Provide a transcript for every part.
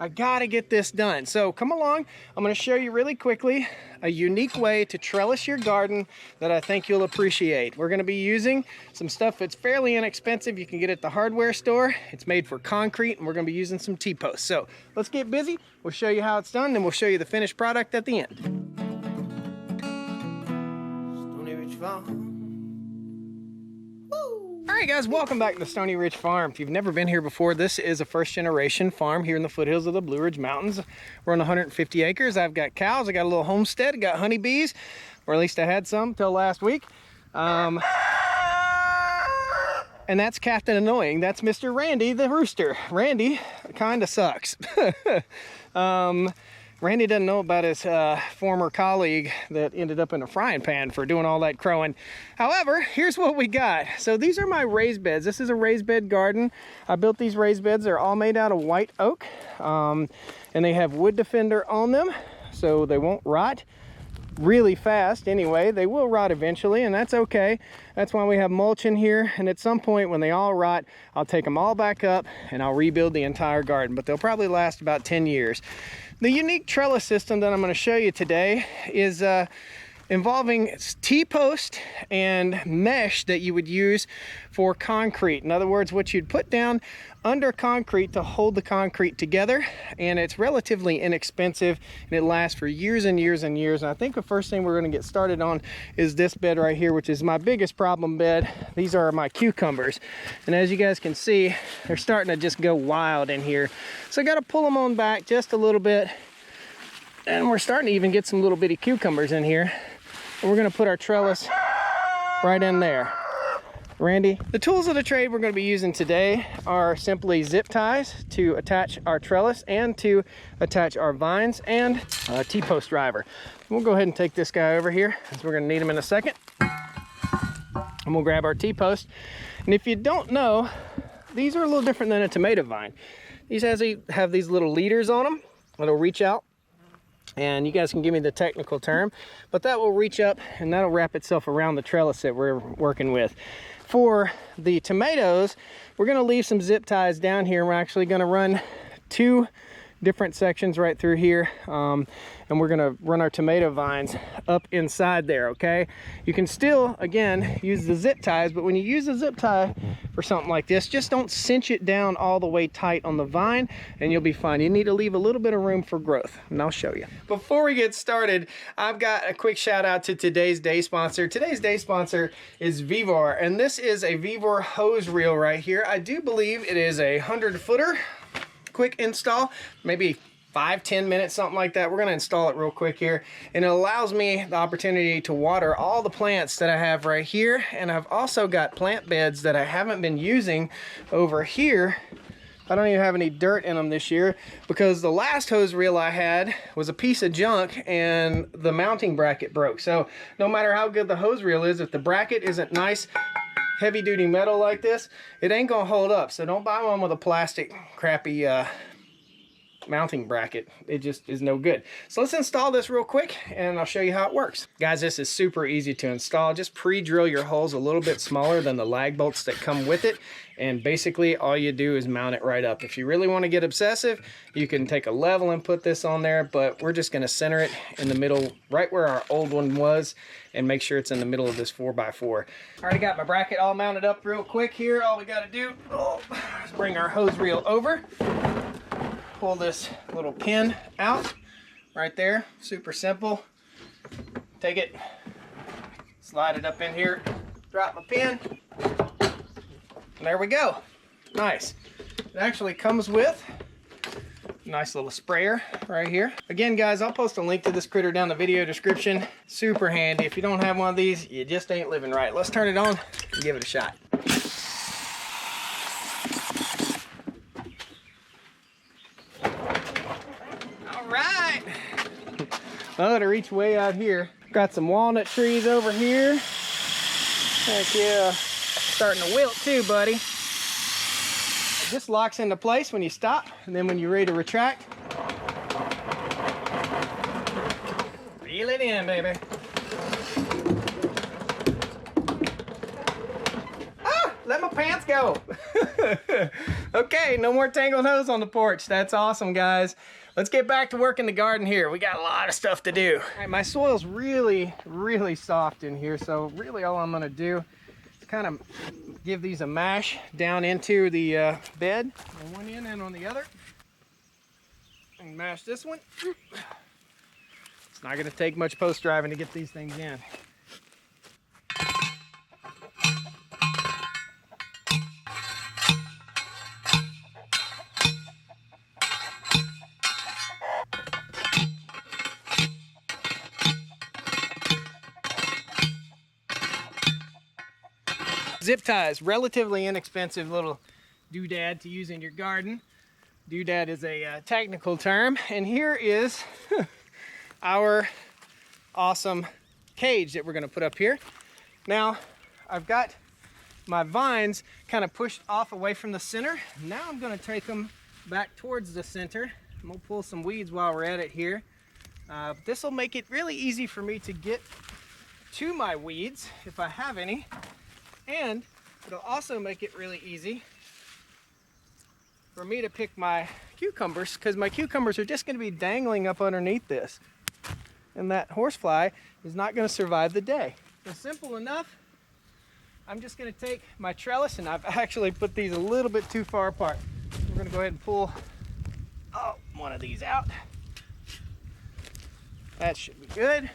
I gotta get this done. So come along, I'm gonna show you really quickly a unique way to trellis your garden that I think you'll appreciate. We're gonna be using some stuff that's fairly inexpensive. You can get it at the hardware store. It's made for concrete, and we're gonna be using some T-posts. So let's get busy. We'll show you how it's done, then we'll show you the finished product at the end. Stoney Ridge Farm. All right, guys, welcome back to Stoney Ridge Farm. If you've never been here before, this is a first-generation farm here in the foothills of the Blue Ridge Mountains. We're on 150 acres. I've got cows. I got a little homestead. I got honeybees, or at least I had some till last week. And that's Captain Annoying. That's Mr. Randy the rooster. Randy kind of sucks. Randy doesn't know about his former colleague that ended up in a frying pan for doing all that crowing. However, here's what we got. So these are my raised beds. This is a raised bed garden. I built these raised beds. They're all made out of white oak, and they have wood defender on them, so they won't rot really fast. Anyway, they will rot eventually, and that's okay. That's why we have mulch in here, and at some point when they all rot, I'll take them all back up and I'll rebuild the entire garden, but they'll probably last about 10 years. The unique trellis system that I'm going to show you today is involving T-post and mesh that you would use for concrete. In other words, what you'd put down under concrete to hold the concrete together, and it's relatively inexpensive, and it lasts for years and years and years. And I think the first thing we're going to get started on is this bed right here, which is my biggest problem bed. These are my cucumbers, and as you guys can see, they're starting to just go wild in here. So I got to pull them on back just a little bit, and we're starting to even get some little bitty cucumbers in here. And we're going to put our trellis right in there. Randy, the tools of the trade we're going to be using today are simply zip ties to attach our trellis and to attach our vines, and a T-post driver. We'll go ahead and take this guy over here, as we're going to need him in a second. And we'll grab our T-post. And if you don't know, these are a little different than a tomato vine. These have these little leaders on them that'll reach out. And you guys can give me the technical term, but that will reach up and that'll wrap itself around the trellis that we're working with. For the tomatoes, we're going to leave some zip ties down here. We're actually going to run 2 different sections right through here, and we're going to run our tomato vines up inside there. Okay, you can still again use the zip ties, but when you use a zip tie for something like this, just don't cinch it down all the way tight on the vine and you'll be fine. You need to leave a little bit of room for growth, and I'll show you. Before we get started, I've got a quick shout out to today's day sponsor. Today's day sponsor is Vevor, and this is a Vevor hose reel right here. I do believe it is a 100-footer. Quick install, maybe 5-10 minutes, something like that. We're going to install it real quick here, and it allows me the opportunity to water all the plants that I have right here. And I've also got plant beds that I haven't been using over here. I don't even have any dirt in them this year because the last hose reel I had was a piece of junk and the mounting bracket broke. So no matter how good the hose reel is, if the bracket isn't nice heavy duty metal like this, it ain't gonna hold up. So don't buy one with a plastic crappy mounting bracket. It just is no good. So let's install this real quick and I'll show you how it works. Guys, this is super easy to install. Just pre-drill your holes a little bit smaller than the lag bolts that come with it, and basically all you do is mount it right up. If you really want to get obsessive, you can take a level and put this on there, but we're just going to center it in the middle, right where our old one was, and make sure it's in the middle of this 4x4. Already got my bracket all mounted up real quick here. All we got to do is bring our hose reel over, pull this little pin out right there. Super simple. Take it, slide it up in here, drop my pin, and there we go. Nice. It actually comes with a nice little sprayer right here. Again, guys, I'll post a link to this critter down the video description. Super handy. If you don't have one of these, you just ain't living right. Let's turn it on and give it a shot. All right. Well, to reach way out here. Got some walnut trees over here. Heck yeah. Starting to wilt too, buddy. It just locks into place when you stop, and then when you're ready to retract, reel it in, baby. Ah, let my pants go? Okay, no more tangled hose on the porch. That's awesome, guys. Let's get back to work in the garden here. We got a lot of stuff to do. All right, my soil's really, really soft in here, so really all I'm gonna do is kind of give these a mash down into the bed on one end and on the other. And mash this one. It's not gonna take much post-driving to get these things in. Zip ties, relatively inexpensive little doodad to use in your garden. Doodad is a technical term, and here is our awesome cage that we're going to put up here. Now, I've got my vines kind of pushed off away from the center. Now I'm going to take them back towards the center. I'm going to pull some weeds while we're at it here. This will make it really easy for me to get to my weeds if I have any. And it'll also make it really easy for me to pick my cucumbers, because my cucumbers are just going to be dangling up underneath this. And that horsefly is not going to survive the day. So simple enough. I'm just going to take my trellis, and I've actually put these a little bit too far apart. We're going to go ahead and pull one of these out. That should be good.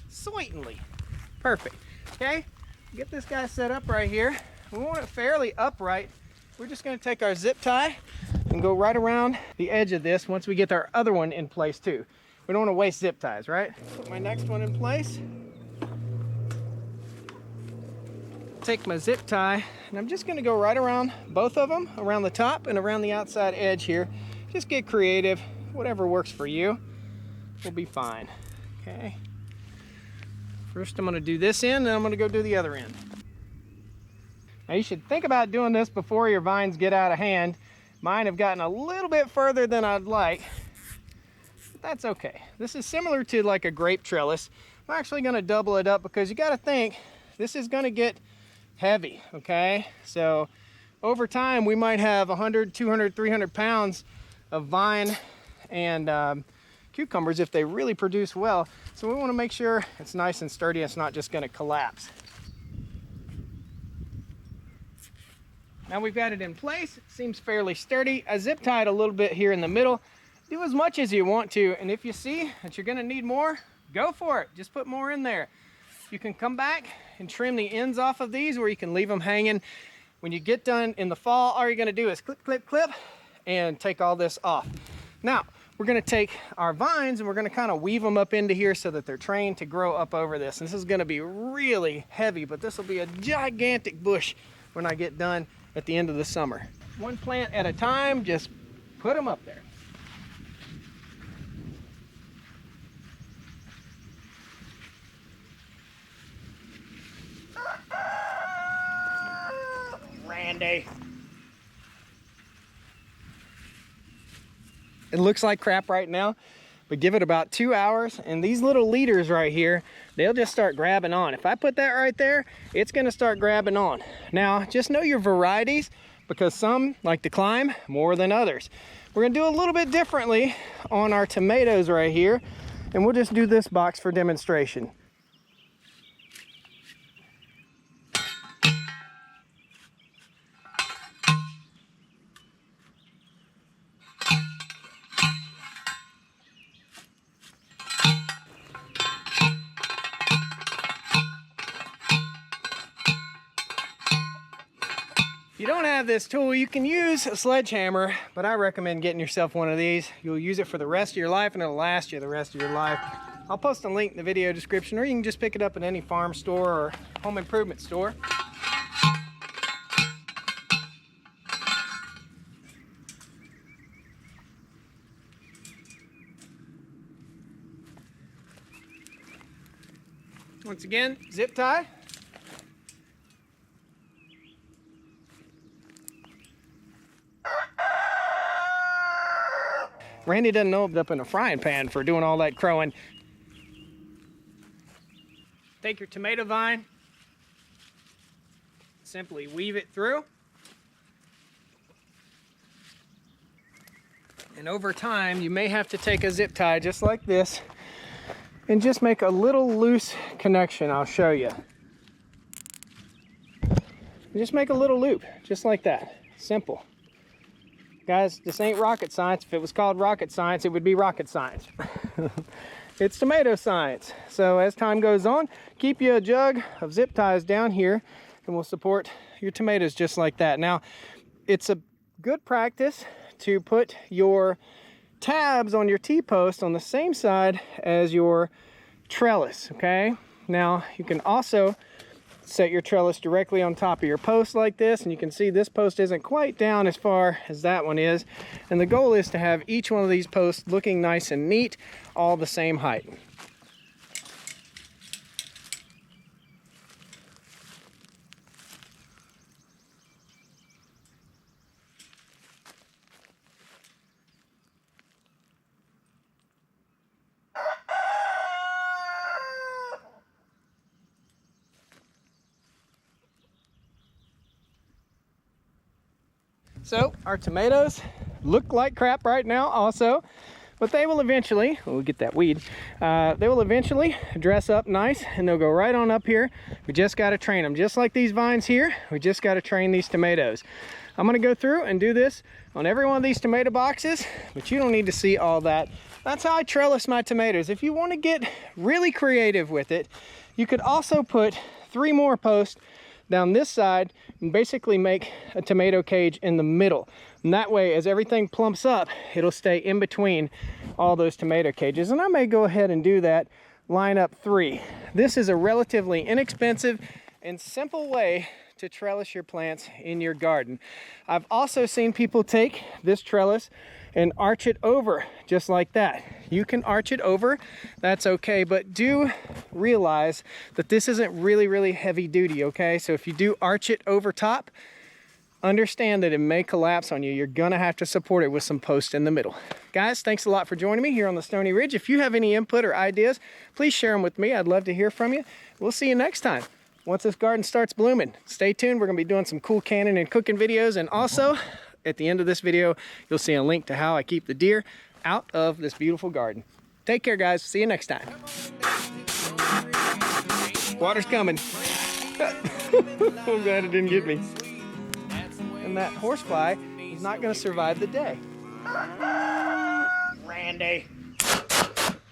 Sweetly. Perfect. Okay, get this guy set up right here. We want it fairly upright. We're just going to take our zip tie and go right around the edge of this once we get our other one in place too. We don't want to waste zip ties, right? Put my next one in place. Take my zip tie, and I'm just going to go right around both of them, around the top and around the outside edge here. Just get creative. Whatever works for you will be fine. Okay. First I'm going to do this end, and I'm going to go do the other end. Now you should think about doing this before your vines get out of hand. Mine have gotten a little bit further than I'd like, but that's okay. This is similar to like a grape trellis. I'm actually going to double it up because you got to think this is going to get heavy, okay? So over time we might have 100, 200, 300 pounds of vine and cucumbers if they really produce well. So we want to make sure it's nice and sturdy. It's not just going to collapse. Now we've got it in place. It seems fairly sturdy. I zip tied a little bit here in the middle. Do as much as you want to, and if you see that you're going to need more, go for it. Just put more in there. You can come back and trim the ends off of these, or you can leave them hanging. When you get done in the fall, all you're going to do is clip, clip, clip, and take all this off. Now, we're going to take our vines and we're going to kind of weave them up into here so that they're trained to grow up over this. And this is going to be really heavy, but this will be a gigantic bush when I get done at the end of the summer. One plant at a time, just put them up there. Randy. It looks like crap right now, but give it about 2 hours, and these little leaders right here, they'll just start grabbing on. If I put that right there, it's gonna start grabbing on. Now, just know your varieties, because some like to climb more than others. We're gonna do a little bit differently on our tomatoes right here, and we'll just do this box for demonstration. If you don't have this tool, you can use a sledgehammer, but I recommend getting yourself one of these. You'll use it for the rest of your life, and it'll last you the rest of your life. I'll post a link in the video description, or you can just pick it up at any farm store or home improvement store. Once again, zip tie. Randy doesn't know I'm up in a frying pan for doing all that crowing. Take your tomato vine, simply weave it through. And over time, you may have to take a zip tie just like this and just make a little loose connection. I'll show you. Just make a little loop, just like that. Simple. Guys, this ain't rocket science. If it was called rocket science, it would be rocket science. It's tomato science. So as time goes on, keep you a jug of zip ties down here and we'll support your tomatoes just like that. Now, it's a good practice to put your tabs on your T-post on the same side as your trellis, okay? Now, you can also set your trellis directly on top of your post like this, and you can see this post isn't quite down as far as that one is. And the goal is to have each one of these posts looking nice and neat, all the same height. So our tomatoes look like crap right now also, but they will eventually, we'll get that weed, they will eventually dress up nice and they'll go right on up here. We just got to train them. Just like these vines here, we just got to train these tomatoes. I'm going to go through and do this on every one of these tomato boxes, but you don't need to see all that. That's how I trellis my tomatoes. If you want to get really creative with it, you could also put 3 more posts down this side and basically make a tomato cage in the middle. And that way, as everything plumps up, it'll stay in between all those tomato cages. And I may go ahead and do that, line up 3. This is a relatively inexpensive and simple way to trellis your plants in your garden. I've also seen people take this trellis and arch it over just like that. You can arch it over, that's okay, but do realize that this isn't really heavy duty, okay? So if you do arch it over top, understand that it may collapse on you. You're gonna have to support it with some posts in the middle. Guys, thanks a lot for joining me here on the Stoney Ridge. If you have any input or ideas, please share them with me. I'd love to hear from you. We'll see you next time. Once this garden starts blooming, stay tuned. We're gonna be doing some cool canning and cooking videos, and also at the end of this video, you'll see a link to how I keep the deer out of this beautiful garden. Take care, guys. See you next time. Water's coming. I'm glad it didn't get me. And that horsefly is not going to survive the day. Randy.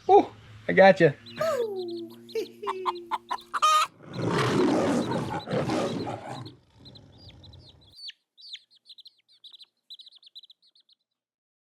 Oh, I got you.